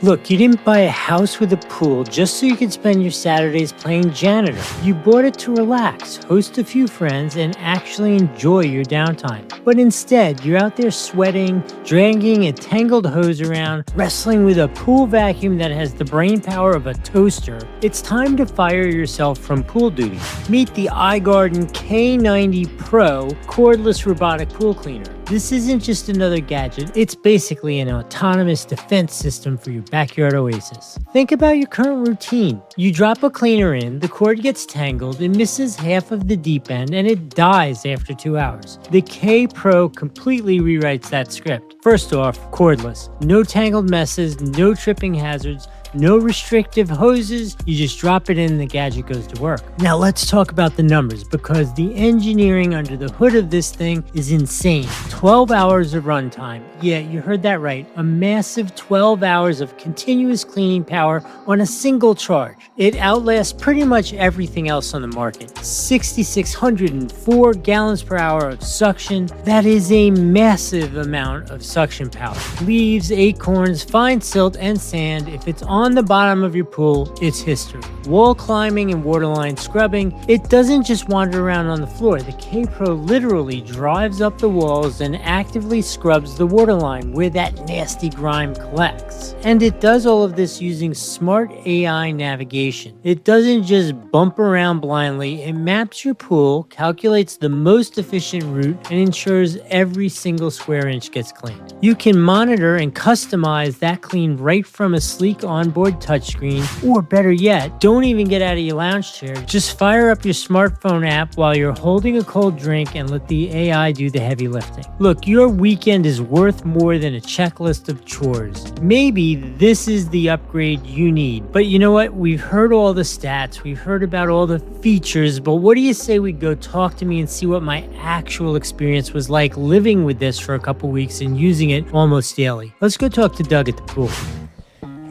Look, you didn't buy a house with a pool just so you could spend your Saturdays playing janitor. You bought it to relax, host a few friends, and actually enjoy your downtime. But instead, you're out there sweating, dragging a tangled hose around, wrestling with a pool vacuum that has the brain power of a toaster. It's time to fire yourself from pool duty. Meet the iGarden K90 Pro Cordless Robotic Pool Cleaner. This isn't just another gadget, it's basically an autonomous defense system for your backyard oasis. Think about your current routine. You drop a cleaner in, the cord gets tangled, it misses half of the deep end, and it dies after 2 hours. The K Pro completely rewrites that script. First off, cordless. No tangled messes, no tripping hazards, no restrictive hoses, you just drop it in and the gadget goes to work. Now let's talk about the numbers, because the engineering under the hood of this thing is insane. 12 hours of runtime. Yeah, you heard that right. A massive 12 hours of continuous cleaning power on a single charge. It outlasts pretty much everything else on the market. 6,604 gallons per hour of suction. That is a massive amount of suction power. Leaves, acorns, fine silt, and sand. If it's on the bottom of your pool, it's history. Wall climbing and waterline scrubbing. It doesn't just wander around on the floor. The K Pro literally drives up the walls and actively scrubs the waterline where that nasty grime collects. And it does all of this using smart AI navigation. It doesn't just bump around blindly. It maps your pool, calculates the most efficient route, and ensures every single square inch gets cleaned. You can monitor and customize that clean right from a sleek onboard touchscreen, or better yet, don't even get out of your lounge chair. Just fire up your smartphone app while you're holding a cold drink and let the AI do the heavy lifting. Look, your weekend is worth more than a checklist of chores. Maybe this is the upgrade you need. But you know what? We've heard all the stats, we've heard about all the features, but what do you say we go talk to me and see what my actual experience was like living with this for a couple weeks and using it almost daily? Let's go talk to Doug at the pool.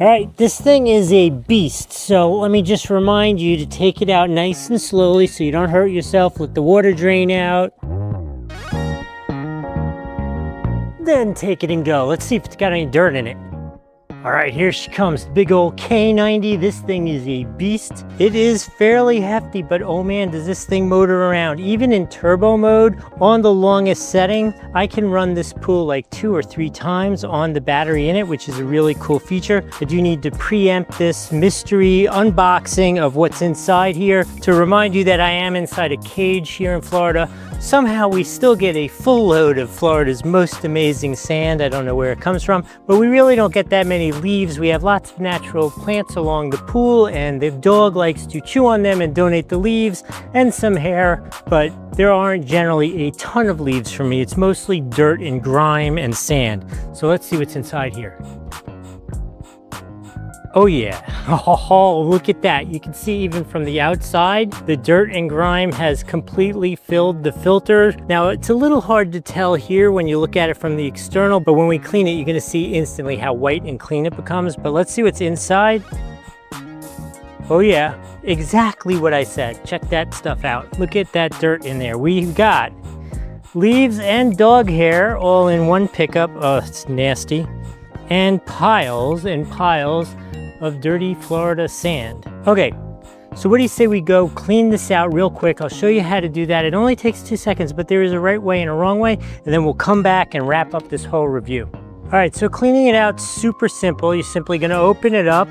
All right, this thing is a beast, so let me just remind you to take it out nice and slowly so you don't hurt yourself. Let the water drain out. Then take it and go. Let's see if it's got any dirt in it. All right, here she comes, the big old K90. This thing is a beast. It is fairly hefty, but oh man, does this thing motor around. Even in turbo mode, on the longest setting, I can run this pool like 2 or 3 times on the battery in it, which is a really cool feature. I do need to preempt this mystery unboxing of what's inside here to remind you that I am inside a cage here in Florida. Somehow we still get a full load of Florida's most amazing sand. I don't know where it comes from, but we really don't get that many leaves. We have lots of natural plants along the pool, and the dog likes to chew on them and donate the leaves and some hair, but there aren't generally a ton of leaves for me. It's mostly dirt and grime and sand. So let's see what's inside here. Oh yeah, oh, look at that. You can see even from the outside, the dirt and grime has completely filled the filter. Now it's a little hard to tell here when you look at it from the external, but when we clean it, you're gonna see instantly how white and clean it becomes. But let's see what's inside. Oh yeah, exactly what I said. Check that stuff out. Look at that dirt in there. We've got leaves and dog hair all in one pickup. Oh, it's nasty. And piles of dirty Florida sand. Okay, so what do you say we go clean this out real quick? I'll show you how to do that. It only takes 2 seconds, but there is a right way and a wrong way, and then we'll come back and wrap up this whole review. All right, so cleaning it out, super simple. You're simply gonna open it up,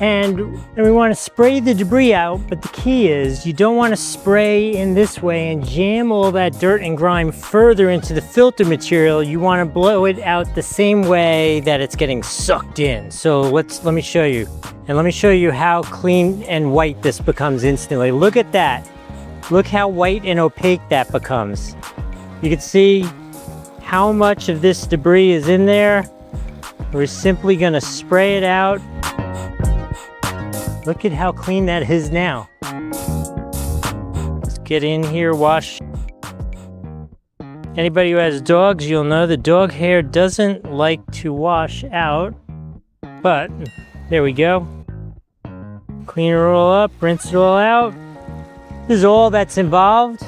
and we wanna spray the debris out, but the key is you don't wanna spray in this way and jam all that dirt and grime further into the filter material. You wanna blow it out the same way that it's getting sucked in. So let me show you. And let me show you how clean and white this becomes instantly. Look at that. Look how white and opaque that becomes. You can see how much of this debris is in there. We're simply gonna spray it out. Look at how clean that is now. Let's get in here, wash. Anybody who has dogs, you'll know the dog hair doesn't like to wash out, but there we go. Clean it all up, rinse it all out. This is all that's involved.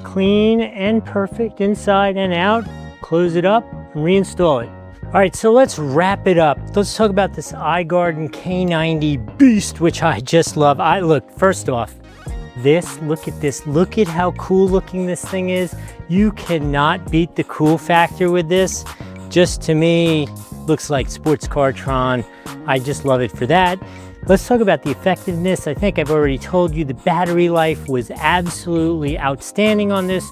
Clean and perfect inside and out. Close it up. and reinstall it. All right, so let's wrap it up. Let's talk about this iGarden K90 beast, which I just love. Look, first off, look at this. Look at how cool looking this thing is. You cannot beat the cool factor with this. Just to me, looks like sports car Tron. I just love it for that. Let's talk about the effectiveness. I think I've already told you the battery life was absolutely outstanding on this.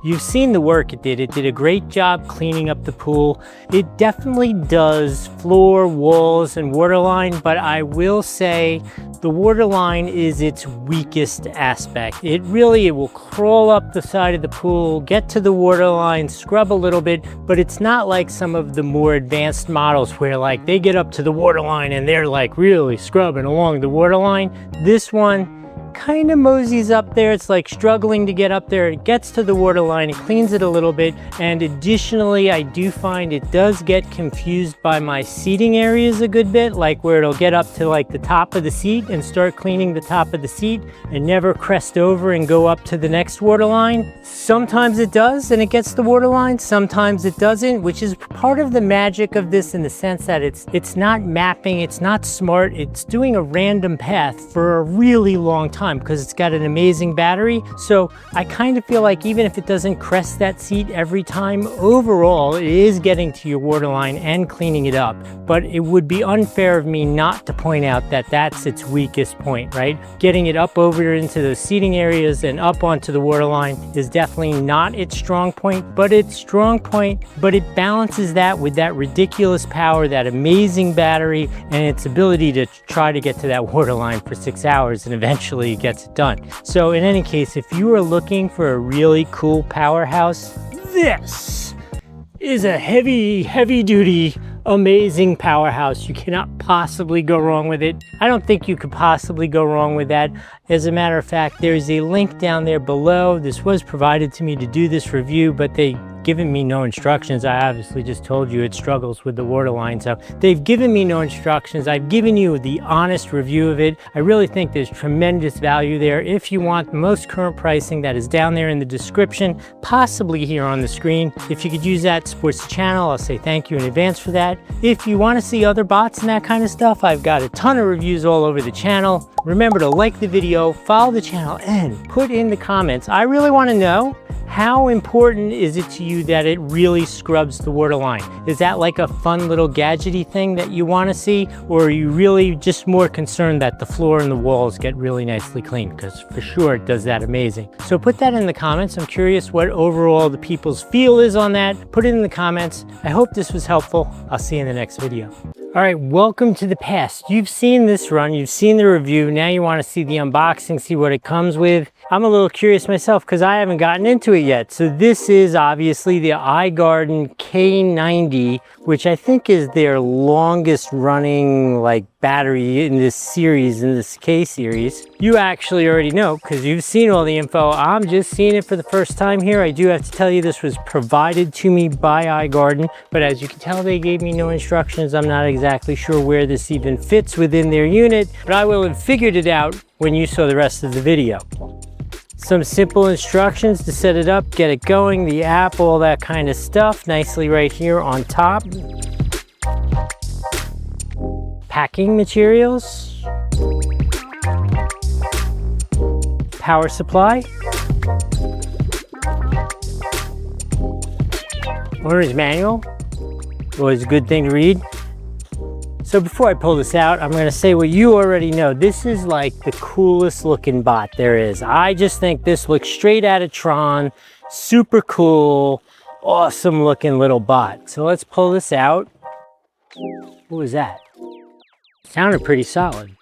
You've seen the work it did. It did a great job cleaning up the pool. It definitely does floor, walls, and waterline, but I will say the waterline is its weakest aspect. It will crawl up the side of the pool, get to the waterline, scrub a little bit, but it's not like some of the more advanced models where like they get up to the waterline and they're like really scrubbing along the waterline. This one kind of moseys up there. It's like struggling to get up there. It gets to the waterline, it cleans it a little bit, and additionally I do find it does get confused by my seating areas a good bit, like where it'll get up to like the top of the seat and start cleaning the top of the seat and never crest over and go up to the next waterline. Sometimes it does and it gets the waterline, sometimes it doesn't, which is part of the magic of this in the sense that it's not mapping, it's not smart, it's doing a random path for a really long time because it's got an amazing battery. So I kind of feel like even if it doesn't crest that seat every time, overall it is getting to your waterline and cleaning it up. But it would be unfair of me not to point out that that's its weakest point, right? Getting it up over into the seating areas and up onto the waterline is definitely not its strong point, but it balances that with that ridiculous power, that amazing battery, and its ability to try to get to that waterline for 6 hours and eventually gets it done. So in any case, if you are looking for a really cool powerhouse, this is a heavy duty, amazing powerhouse. You cannot possibly go wrong with it. I don't think you could possibly go wrong with that. As a matter of fact, there's a link down there below. This was provided to me to do this review, but they've given me no instructions. I obviously just told you it struggles with the waterline, so they've given me no instructions. I've given you the honest review of it. I really think there's tremendous value there. If you want the most current pricing, that is down there in the description, possibly here on the screen. If you could use that, supports the channel, I'll say thank you in advance for that. If you want to see other bots and that kind of stuff, I've got a ton of reviews all over the channel. Remember to like the video, follow the channel, and put in the comments. I really want to know, how important is it to you that it really scrubs the waterline? Is that like a fun little gadgety thing that you want to see? Or are you really just more concerned that the floor and the walls get really nicely clean? Because for sure it does that amazing. So put that in the comments. I'm curious what overall the people's feel is on that. Put it in the comments. I hope this was helpful. I'll see you in the next video. All right, welcome to the past. You've seen this run, you've seen the review, now you want to see the unboxing, see what it comes with. I'm a little curious myself because I haven't gotten into it yet. So this is obviously the iGarden K90, which I think is their longest running like battery in this series, in this K series. You actually already know because you've seen all the info. I'm just seeing it for the first time here. I do have to tell you this was provided to me by iGarden, but as you can tell, they gave me no instructions. I'm not exactly sure where this even fits within their unit, but I will have figured it out when you saw the rest of the video. Some simple instructions to set it up, get it going, the app, all that kind of stuff, nicely right here on top. Packing materials. Power supply. Owner's manual. Always a good thing to read. So before I pull this out, I'm going to say what you already know. This is like the coolest looking bot there is. I just think this looks straight out of Tron. Super cool, awesome looking little bot. So let's pull this out. What was that? Sounded pretty solid.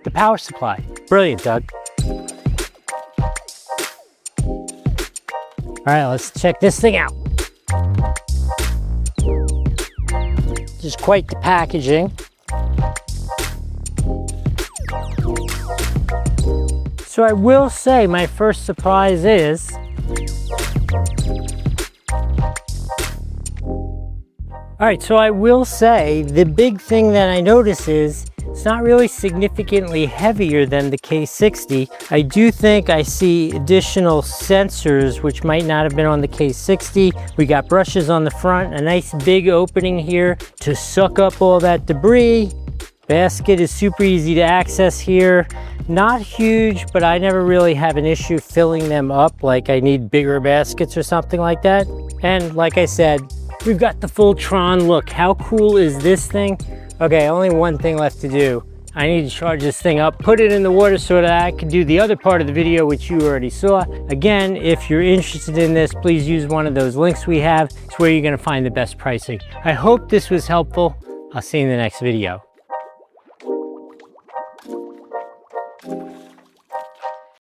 The power supply. Brilliant, Doug. All right, let's check this thing out. Just quite the packaging. So I will say my first surprise is all right, so I will say the big thing that I notice is It's not really significantly heavier than the K60. I do think I see additional sensors which might not have been on the K60. We got brushes on the front, a nice big opening here to suck up all that debris. Basket is super easy to access here. Not huge, but I never really have an issue filling them up, like I need bigger baskets or something like that. And like I said, we've got the full Tron look. How cool is this thing? Okay, only one thing left to do. I need to charge this thing up, put it in the water so that I can do the other part of the video, which you already saw. Again, if you're interested in this, please use one of those links we have. It's where you're gonna find the best pricing. I hope this was helpful. I'll see you in the next video.